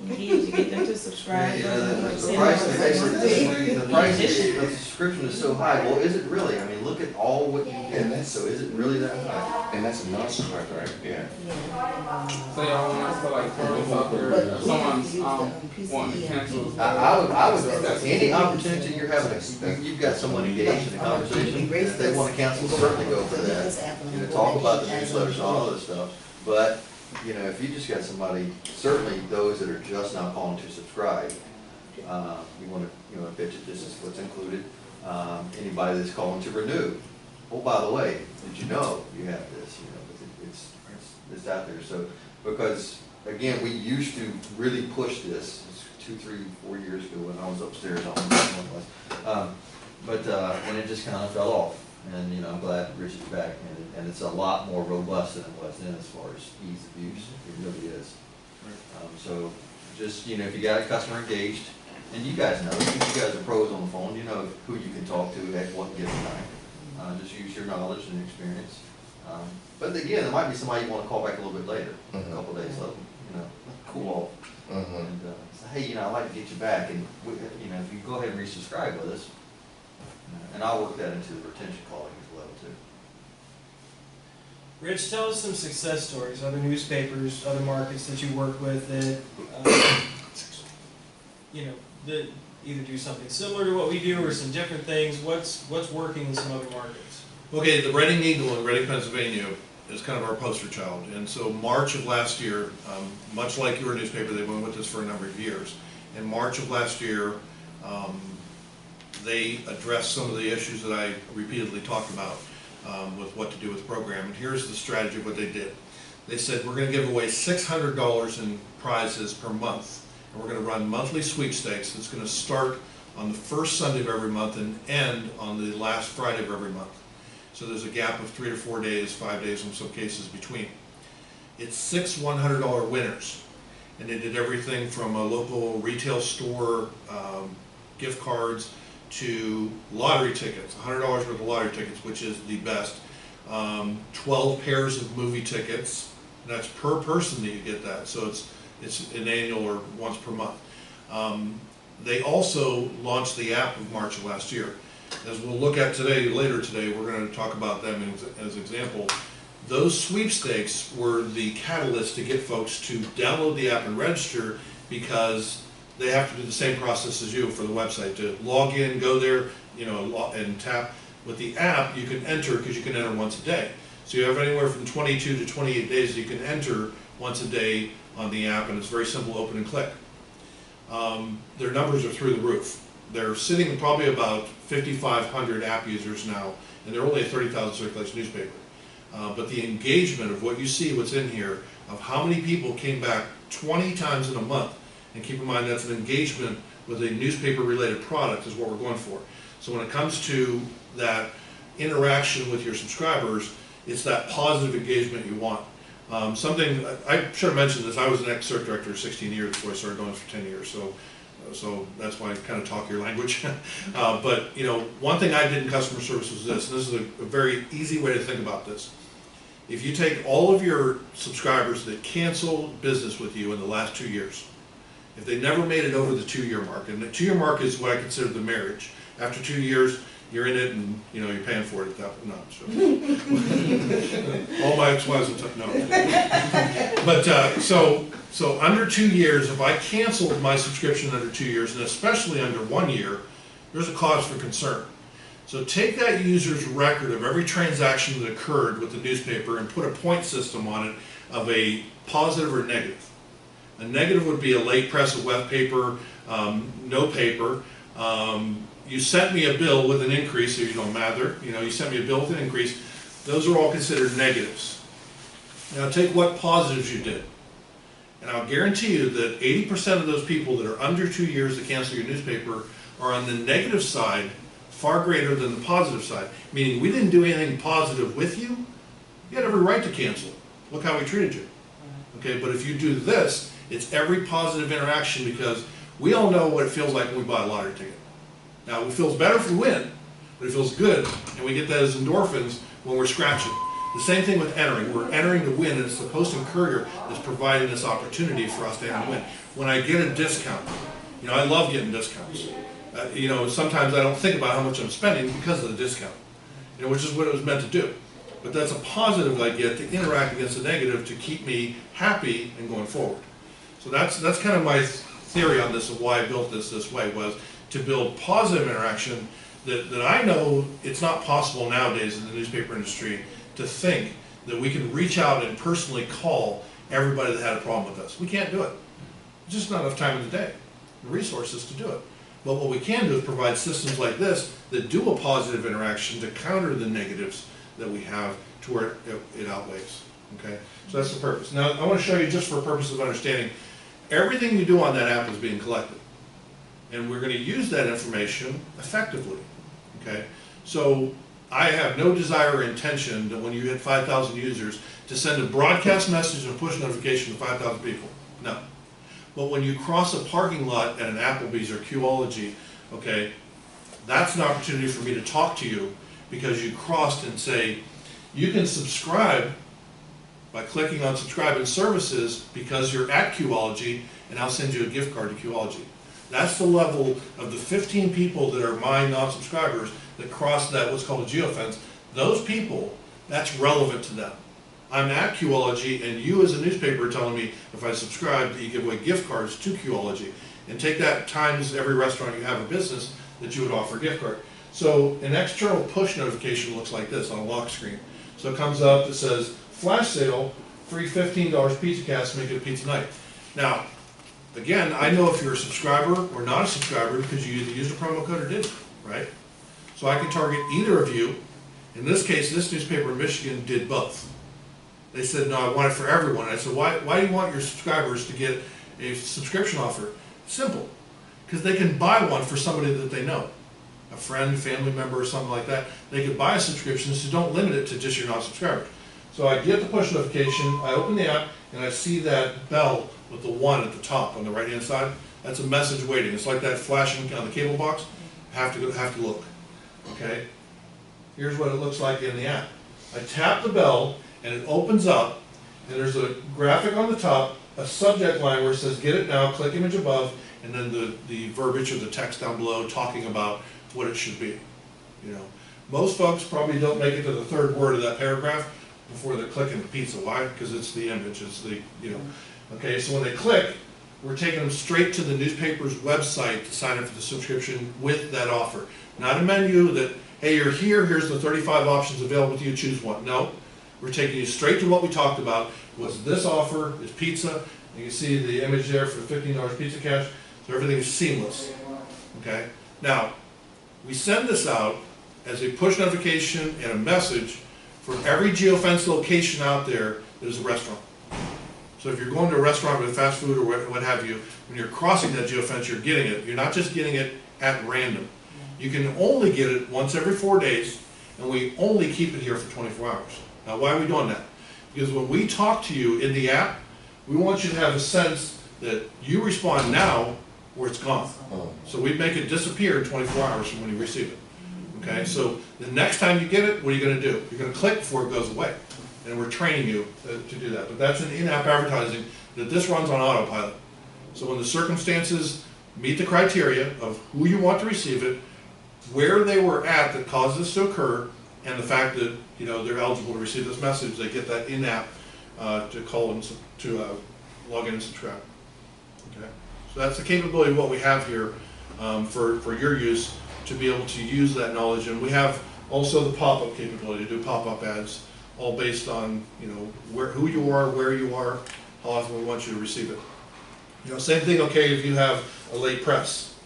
engage to get them to subscribe. Yeah, the Send price, them the price of the subscription is so high. Well, is it really? I mean, look at all what you get. So is it really that high? And that's a non-subscriber, right? Yeah. So y'all want us to like throw this out there, if someone's, wanting to cancel. I would, any opportunity you're having, you've got someone engaged in a conversation, if they wanna cancel, certainly go for that. You know, talk about the newsletters and all other stuff, but, you know, if you just got somebody, certainly those that are just now calling to subscribe, you wanna, pitch it, this is what's included. Anybody that's calling to renew, oh, by the way, did you know you have this, it's out there, so, because, again, we used to really push this, 2, 3, 4 years ago when I was upstairs on one was. But it just kind of fell off, and I'm glad Rich is back, and it's a lot more robust than it was then as far as ease of use. It really is. So just if you got a customer engaged, and you guys know, you guys are pros on the phone, you know who you can talk to at what given time. Just use your knowledge and experience. But again, there might be somebody you want to call back a little bit later, a couple of days, let them, cool off. And say, hey, I'd like to get you back, and if you go ahead and resubscribe with us, and I'll work that into the retention calling as well too. Rich, tell us some success stories, other newspapers, other markets that you work with that, that either do something similar to what we do or some different things. What's working in some other markets? Okay, the Reading Eagle in Reading, Pennsylvania is kind of our poster child. And so March of last year, much like your newspaper, they went with us for a number of years. In March of last year, they addressed some of the issues that I repeatedly talked about with what to do with the program. And here's the strategy of what they did. They said, we're going to give away $600 in prizes per month. And we're going to run monthly sweepstakes that's going to start on the first Sunday of every month and end on the last Friday of every month. So there's a gap of 3 to 4 days, 5 days in some cases between. It's 6 $100 winners. And they did everything from a local retail store, gift cards, to lottery tickets, $100 worth of lottery tickets, which is the best. 12 pairs of movie tickets. That's per person that you get that. So it's an annual or once per month. They also launched the app of March of last year. As we'll look at later today, we're going to talk about them as an example. Those sweepstakes were the catalyst to get folks to download the app and register, because they have to do the same process as you for the website, to log in, go there, and tap. With the app, you can enter, because you can enter once a day. So you have anywhere from 22 to 28 days you can enter once a day on the app, and it's very simple, open and click. Their numbers are through the roof. They're sitting at probably about 5,500 app users now, and they're only a 30,000 circulation newspaper. But the engagement of what you see, what's in here, of how many people came back 20 times in a month, and keep in mind that's an engagement with a newspaper-related product, is what we're going for. So when it comes to that interaction with your subscribers, it's that positive engagement you want. Something, I should have mentioned this, I was an ex-circ director 16 years before I started doing this for 10 years, so that's why I kind of talk your language. But one thing I did in customer service was this, and this is a very easy way to think about this. If you take all of your subscribers that canceled business with you in the last 2 years, if they never made it over the 2-year mark, and the 2-year mark is what I consider the marriage. After 2 years, you're in it, and you're paying for it. No, all my ex-wives will no. But so under 2 years, if I canceled my subscription under 2 years, and especially under 1 year, there's a cause for concern. So take that user's record of every transaction that occurred with the newspaper and put a point system on it of a positive or negative. A negative would be a late press of wet paper, no paper. You sent me a bill with an increase, so you don't matter. You sent me a bill with an increase. Those are all considered negatives. Now take what positives you did. And I'll guarantee you that 80% of those people that are under 2 years to cancel your newspaper are on the negative side, far greater than the positive side. Meaning we didn't do anything positive with you. You had every right to cancel. Look how we treated you. Okay, but if you do this, it's every positive interaction, because we all know what it feels like when we buy a lottery ticket. Now, it feels better if we win, but it feels good, and we get that as endorphins when we're scratching. The same thing with entering. We're entering to win, and it's the Post and Courier that's providing this opportunity for us to enter and win. When I get a discount, I love getting discounts. Sometimes I don't think about how much I'm spending because of the discount, which is what it was meant to do. But that's a positive I get to interact against a negative to keep me happy and going forward. So that's kind of my theory on this, of why I built this way, was to build positive interaction that I know it's not possible nowadays in the newspaper industry to think that we can reach out and personally call everybody that had a problem with us. We can't do it. There's just not enough time in the day, the resources to do it. But what we can do is provide systems like this that do a positive interaction to counter the negatives that we have to where it outweighs. Okay, so that's the purpose. Now I want to show you, just for purposes of understanding, everything you do on that app is being collected, and we're going to use that information effectively. Okay, so I have no desire or intention that when you hit 5,000 users to send a broadcast message and push notification to 5,000 people. No. But when you cross a parking lot at an Applebee's or Qology, okay, that's an opportunity for me to talk to you because you crossed and say, you can subscribe by clicking on subscribe and services because you're at Qology, and I'll send you a gift card to Qology. That's the level of the 15 people that are my non-subscribers that cross that, what's called a geofence. Those people, that's relevant to them. I'm at Qology, and you as a newspaper are telling me if I subscribe that you give away gift cards to Qology. And take that times every restaurant you have a business that you would offer a gift card. So an external push notification looks like this on a lock screen. So it comes up that says, flash sale, free $15 pizza cast, make it a pizza night. Now, again, I know if you're a subscriber or not a subscriber because you either used a promo code or didn't, right? So I can target either of you. In this case, this newspaper in Michigan did both. They said, no, I want it for everyone. And I said, why do you want your subscribers to get a subscription offer? Simple. Because they can buy one for somebody that they know. A friend, family member, or something like that. They could buy a subscription, so don't limit it to just your non-subscribers. So I get the push notification, I open the app, and I see that bell with the 1 at the top on the right-hand side. That's a message waiting. It's like that flashing on the cable box. Have to look. Okay? Here's what it looks like in the app. I tap the bell, and it opens up, and there's a graphic on the top, a subject line where it says get it now, click image above, and then the verbiage or the text down below talking about what it should be. Most folks probably don't make it to the third word of that paragraph before they're clicking the pizza. Why? Because it's the image, it's the, Okay, so when they click, we're taking them straight to the newspaper's website to sign up for the subscription with that offer. Not a menu that, hey, you're here, here's the 35 options available to you, choose one. No, we're taking you straight to what we talked about, was this offer is pizza. You can see the image there for $15 pizza cash, so everything is seamless. Okay, now, we send this out as a push notification and a message for every geofence location out there that is a restaurant. So if you're going to a restaurant with fast food or what have you, when you're crossing that geofence, you're getting it. You're not just getting it at random. You can only get it once every 4 days, and we only keep it here for 24 hours. Now, why are we doing that? Because when we talk to you in the app, we want you to have a sense that you respond now or it's gone. So we make it disappear in 24 hours from when you receive it. Okay, so the next time you get it, what are you going to do? You're going to click before it goes away. And we're training you to do that. But that's an in-app advertising that this runs on autopilot. So when the circumstances meet the criteria of who you want to receive it, where they were at that caused this to occur, and the fact that they're eligible to receive this message, they get that in-app to call and to log in and subscribe. Okay, so that's the capability of what we have here for your use to be able to use that knowledge. And we have also the pop-up capability to do pop-up ads, all based on who you are, where you are, how often we want you to receive it. Same thing. Okay, if you have a late press.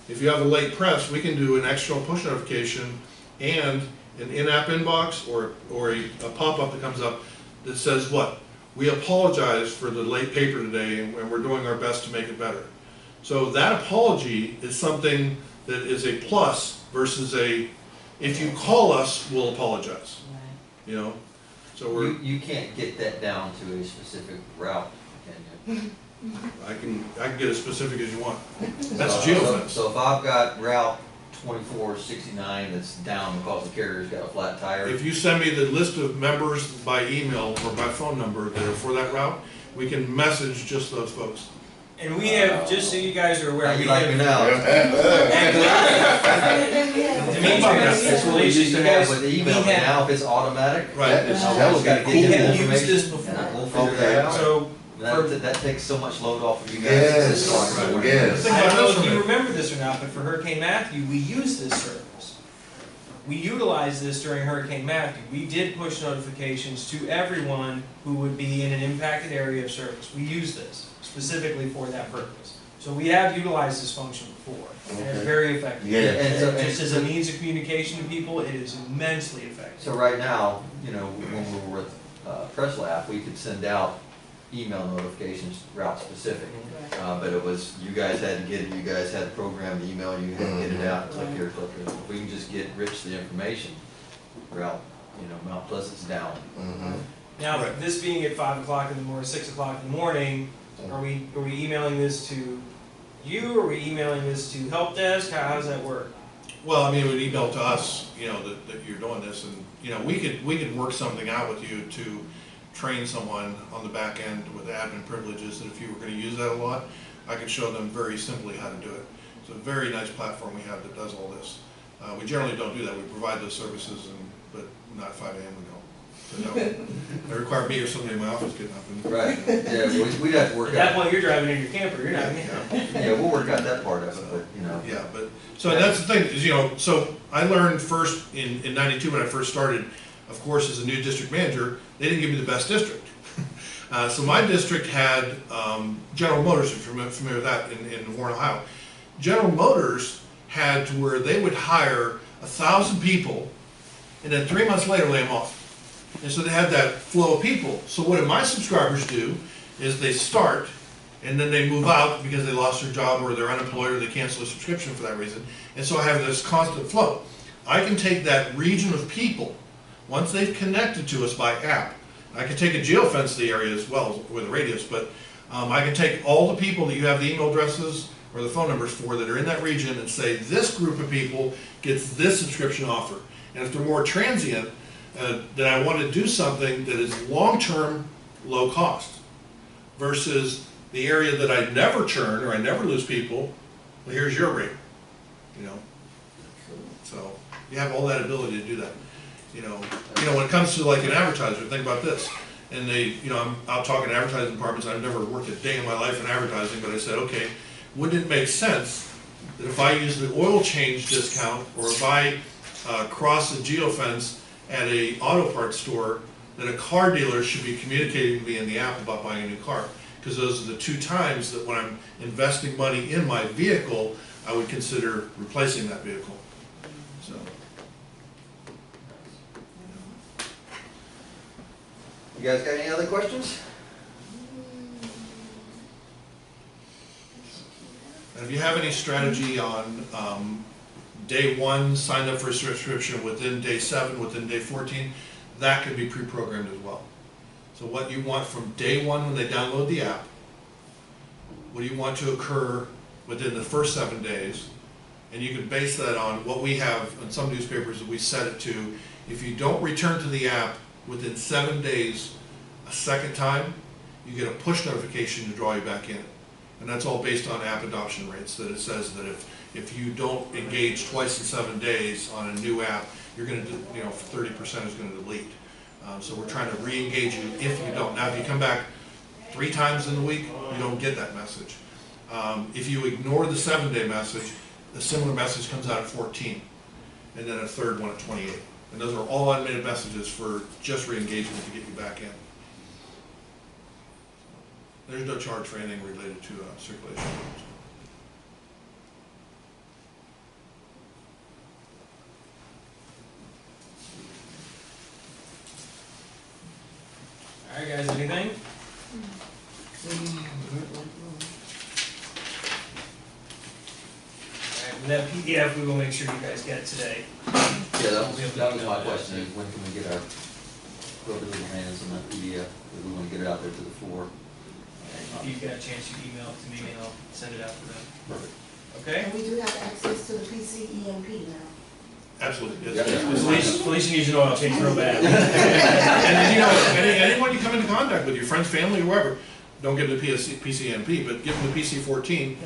If you have a late press, we can do an external push notification and an in-app inbox or a pop-up that comes up that says what? We apologize for the late paper today, and we're doing our best to make it better. So that apology is something that is a plus versus if you call us, we'll apologize. So You can't get that down to a specific route, can you? I can get as specific as you want. That's geofence. So if I've got route 2469 that's down because the carrier's got a flat tire. If you send me the list of members by email or by phone number that are for that route, we can message just those folks. And we have, just so you guys are aware, Now we you like me have. now. That's what we used to have with email, but now if it's automatic. Right. That would be We cool. have used this before. We'll figure that out. So, That takes so much load off of you guys. Yes, It's just like- yes. I don't know if you remember this or not, but for Hurricane Matthew, we used this service. We utilized this during Hurricane Matthew. We did push notifications to everyone who would be in an impacted area of service. We used this specifically for that purpose. So we have utilized this function before, and it's Okay. very effective. Yeah. And Just as a means of communication to people, it is immensely effective. So right now, you know, when we were with Press Lab, we could send out email notifications route specific. But it was, you guys had to get it, you guys had to program the email, you had to get it out, click here, click here. If we can just get Rich the information, route, you know, Mount Pleasant's down. Mhm. Now, Right. this being at 5 o'clock in the morning, 6 o'clock in the morning, are we emailing this to you? Are we emailing this to help desk? How does that work? Well, I mean, it would email to us, you know, that you're doing this, and, you know, we could work something out with you to train someone on the back end with admin privileges, that if you were gonna use that a lot, I could show them very simply how to do it. It's a very nice platform we have that does all this. We generally don't do that, we provide those services, but not at 5 AM we don't. So that require me or somebody in my office getting up and. Right, yeah, we'd have to work At that out, point, you're driving in your camper, you're not. yeah, we'll work out that part of it, but, you know. Yeah, but, so that's the thing, is, you know, so I learned first in '92 when I first started, of course, as a new district manager, they didn't give me the best district. So my district had General Motors, if you're familiar with that, in Warren, Ohio. General Motors had to where they would hire 1,000 people and then 3 months later lay them off. And so they had that flow of people. So what do my subscribers do is they start and then they move out because they lost their job or they're unemployed or they cancel a subscription for that reason. And so I have this constant flow. I can take that region of people, once they've connected to us by app, I can take a geofence the area as well with a radius, but I can take all the people that you have the email addresses or the phone numbers for that are in that region and say this group of people gets this subscription offer. And if they're more transient, then I want to do something that is long-term, low cost versus the area that I never churn or I never lose people. Well, here's your rate, you know. So you have all that ability to do that. You know, when it comes to like an advertiser, think about this. And I'm out talking to advertising departments. I've never worked a day in my life in advertising, but I said, okay, wouldn't it make sense that if I use the oil change discount or if I cross the geofence at a auto parts store, that a car dealer should be communicating with me in the app about buying a new car? Because those are the two times that when I'm investing money in my vehicle, I would consider replacing that vehicle. So. You guys got any other questions? And if you have any strategy on day 1, sign up for a subscription within day 7, within day 14, that could be pre-programmed as well. So what you want from day 1 when they download the app, what do you want to occur within the first 7 days, and you can base that on what we have in some newspapers that we set it to. If you don't return to the app within 7 days a second time, you get a push notification to draw you back in. And that's all based on app adoption rates, that it says that if you don't engage twice in 7 days on a new app, you're going to, 30% is going to delete. So we're trying to re-engage you if you don't. Now, if you come back 3 times in the week, you don't get that message. If you ignore the 7-day message, a similar message comes out at 14, and then a third one at 28. And those are all automated messages for just re-engagement to get you back in. There's no charge for anything related to circulation. All right, guys, anything? All right, with that PDF, we will make sure you guys get it today. Yeah, that was my question, is when can we get our little hands on that PDF? We want to get it out there to the floor. If you've got a chance, you email it to me and I'll send it out to them. Perfect. Okay? And we do have access to the PCEMP now. Absolutely. Yeah. Felicia needs an oil change real bad. And then, you know, anyone you come into contact with, your friends, family, whoever, don't give them the PCMP, but give them the PC-14,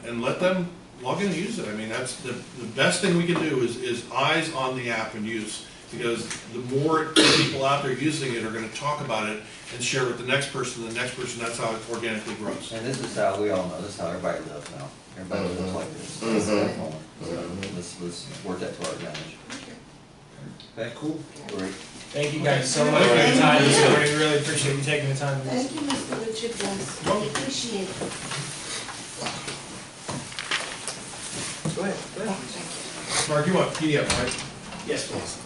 and let them log in and use it. I mean, that's the best thing we can do is eyes on the app and use, because the more people out there using it are gonna talk about it and share it with the next person, that's how it organically grows. And this is how we all know, this is how everybody lives now. Everybody lives like this. This is their phone. So let's work that to our advantage. Okay, cool. Great. Thank you guys so much for your time this morning. We really appreciate you taking the time. Thank you, Mr. Richard, yes, we appreciate it. Go ahead. Mark, you want PDF, right? Yes, please.